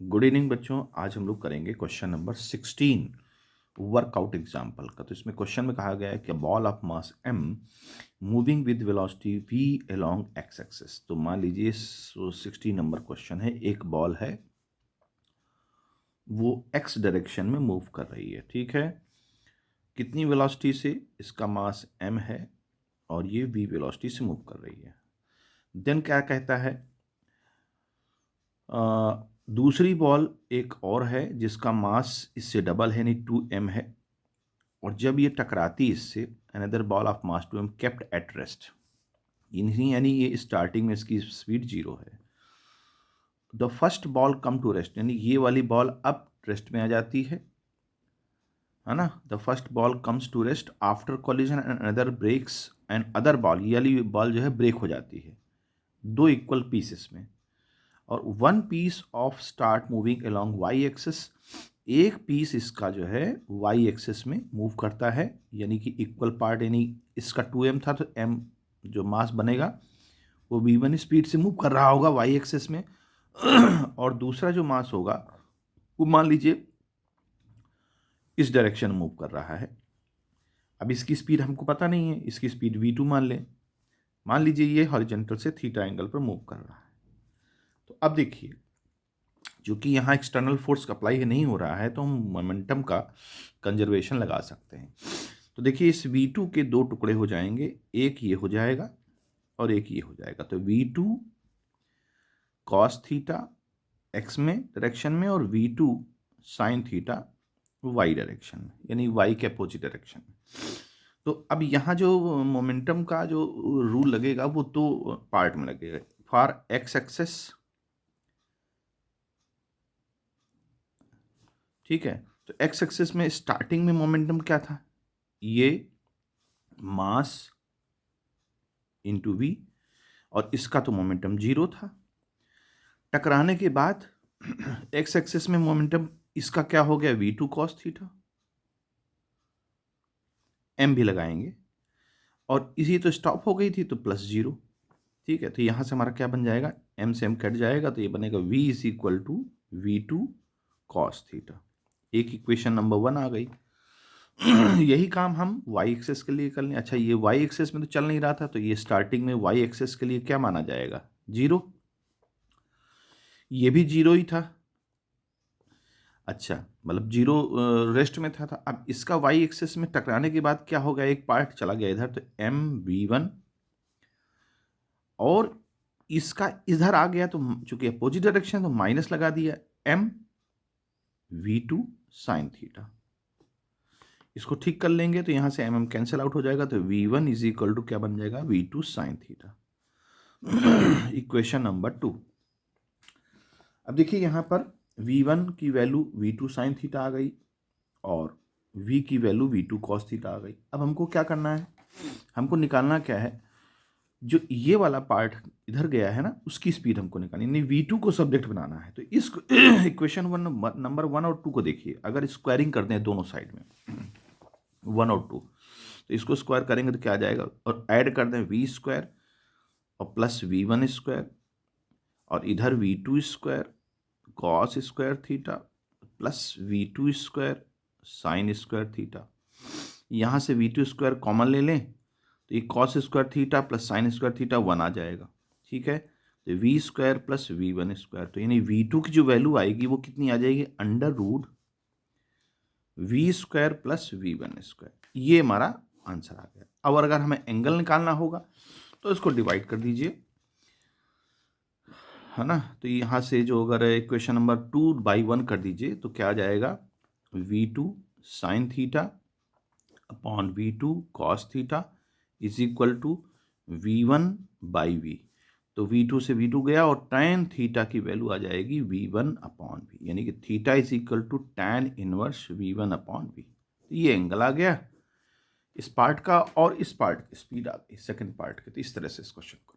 Good evening बच्चों। आज हम लोग करेंगे क्वेश्चन नंबर 16 वर्कआउट एग्जाम्पल का। तो इसमें क्वेश्चन में कहा गया है कि ball of mass m moving with velocity v along x axis. तो मान लीजिए 16 नंबर क्वेश्चन है, एक बॉल है वो x डायरेक्शन में मूव कर रही है, ठीक है। कितनी वेलोसिटी से? इसका मास m है और ये v वेलोसिटी से मूव कर रही है। देन क्या कहता है, दूसरी बॉल एक और है जिसका मास इससे डबल है, यानी 2m है, और जब ये टकराती इससे, another ball of mass 2m kept at rest, यानी ये स्टार्टिंग में इसकी स्पीड 0 है। The first ball come to rest, यानी ये वाली बॉल अब रेस्ट में आ जाती है ना। The first ball comes to rest after collision and another breaks and other ball, ये वाली बॉल जो है ब्रेक हो जाती है दो इक्वल पीसेस में, और one piece of start moving along Y axis, एक पीस इसका जो है वाई एक्सिस में मूव करता है, यानी कि इक्वल पार्ट, यानी इसका 2m था तो m जो मास बनेगा वो v1 स्पीड से मूव कर रहा होगा वाई एक्सिस में और दूसरा जो मास होगा वो मान लीजिए इस डायरेक्शन मूव कर रहा है। अब इसकी स्पीड हमको पता नहीं है, इसकी स्पीड v2 मान लें। मान लीजिए ये हॉरिजॉन्टल से थीटा एंगल पर मूव कर रहा है। तो अब देखिए, जो कि यहाँ एक्सटर्नल फोर्स अप्लाई नहीं हो रहा है, तो हम मोमेंटम का कंजर्वेशन लगा सकते हैं। तो देखिए इस v2 के दो टुकड़े हो जाएंगे, एक ये हो जाएगा और एक ये हो जाएगा। तो v2 cos थीटा x में डायरेक्शन में और v2 sin theta y direction में, यानी y के अपोजिट डायरेक्शन में। तो अब यहाँ जो मोमेंटम का जो रूल लगेगा वो दो पार्ट में लगेगा। फॉर x एक्सेस, ठीक है, तो x एक्सिस में स्टार्टिंग में मोमेंटम क्या था? ये मास इंटू v, और इसका तो मोमेंटम 0 था। टकराने के बाद x एक्सिस में मोमेंटम इसका क्या हो गया? v2 cos थीटा, m भी लगाएंगे, और इसी तो स्टॉप हो गई थी तो +0, ठीक है। तो यहां से हमारा क्या बन जाएगा? m से m कट जाएगा तो ये बनेगा v is equal to v2 cos theta. एक इक्वेशन नंबर 1 आ गई। यही काम हम y एक्सेस के लिए कर लें। अच्छा, ये y एक्सेस में तो चल नहीं रहा था, तो ये स्टार्टिंग में y एक्सेस के लिए क्या माना जाएगा? 0। ये भी 0 ही था। अच्छा, मतलब 0 रेस्ट में था। अब इसका y एक्सेस में टकराने के बाद क्या हो गया? एक पार्ट चला गया इधर, तो m v1, और इसका इधर आ गया, तो चूंकि अपोजिट डायरेक्शन तो माइनस लगा दिया, m v2 sin थीटा। इसको ठीक कर लेंगे तो यहां से mm कैंसिल आउट हो जाएगा, तो v1 इज इक्वल टू क्या बन जाएगा? v2 sin theta. Equation number 2। अब देखिए यहां पर v1 की वैल्यू v2 sin थीटा आ गई और v की वैल्यू v2 cos थीटा आ गई। अब हमको क्या करना है? हमको निकालना क्या है? जो ये वाला पार्ट इधर गया है ना, उसकी स्पीड हमको निकालनी, नहीं v2 को सब्जेक्ट बनाना है। तो इस इक्वेशन नंबर 1 और 2 को देखिए, अगर स्क्वायरिंग करते हैं दोनों साइड में 1 और 2, तो इसको स्क्वायर करेंगे तो क्या आ जाएगा, और ऐड कर दें v स्क्वायर और प्लस v1 स्क्वायर, और इधर v2 square cos square theta plus v2 square sine square theta. यहाँ से v2 स्क्वायर कॉमन ले लें तो ये cos square theta plus sine square theta 1 आ जाएगा, ठीक है। तो v square plus v1 square, तो यानी v2 की जो वैल्यू आएगी वो कितनी आ जाएगी? Under root v square plus v1 square. ये हमारा आंसर आ गया। अब अगर हमें एंगल निकालना होगा तो इसको डिवाइड कर दीजिए, है ना। तो यहाँ से जो अगर इक्वेशन नंबर 2/1 कर दीजिए तो क्या आ जाएगा? v2 sine theta upon v2 cos theta is equal to v1/v। तो v2 से v2 गया और tan थीटा की वैल्यू आ जाएगी v1/v, यानी कि theta is equal to tan inverse v1/v। तो ये एंगल आ गया इस पार्ट का, और इस पार्ट की स्पीड आ गई सेकंड पार्ट के। तो इस तरह से इस क्वेश्चन को